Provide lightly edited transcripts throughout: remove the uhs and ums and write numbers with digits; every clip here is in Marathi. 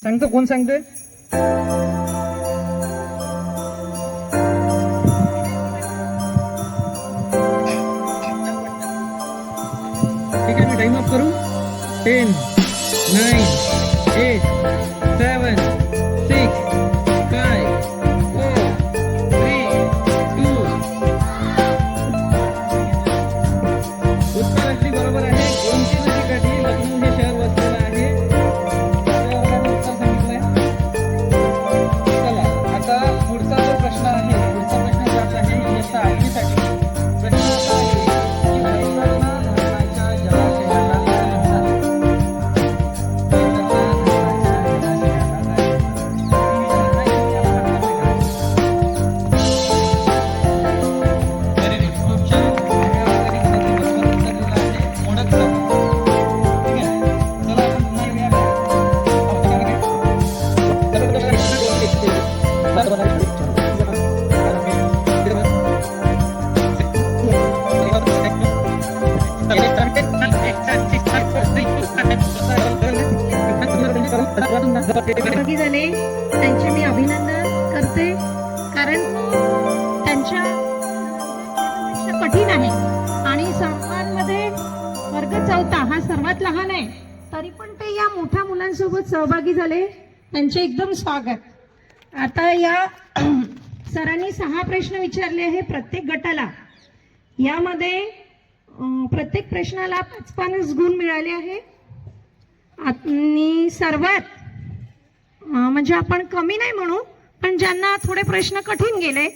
सांगतो कोण सांगतोय? ठीक आहे, मी टाइम अप करू. 10, 9, 8, 7, 6, 5, 4, 3, 2. उत्तर अगदी बरोबर आहे. गोमती नदीकाठी लखनौ हे शहर वसलेलं आहे. त्यावर उत्तर सांगितलंय. चला, आता पुढचा जो प्रश्न आहे, पुढचा प्रश्न जात आहे इयत्ता 8वी साठी. प्रश्न असा आहे की वैतरणा धरणाच्या जलाशयाला काय म्हणतात? सहभागी झाले त्यांचे मी अभिनंदन करते, कारण त्यांच्या कठीण आहे आणि सर्वांमध्ये वर्ग 4 हा सर्वात लहान आहे, तरी पण ते या मोठ्या मुलांसोबत सहभागी झाले. त्यांचे एकदम स्वागत. आता या सरांनी 6 प्रश्न विचारले आहे प्रत्येक गटाला. यामध्ये प्रत्येक प्रश्नाला 5 गुण मिळाले आहे आणि सर्वात म्हणजे आपण कमी नाही म्हणू, पण ज्यांना थोडे प्रश्न कठीण गेले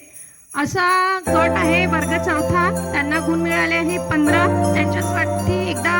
असा गट आहे वर्ग 4, त्यांना गुण मिळाले आहे 15. त्यांच्यासाठी एकदा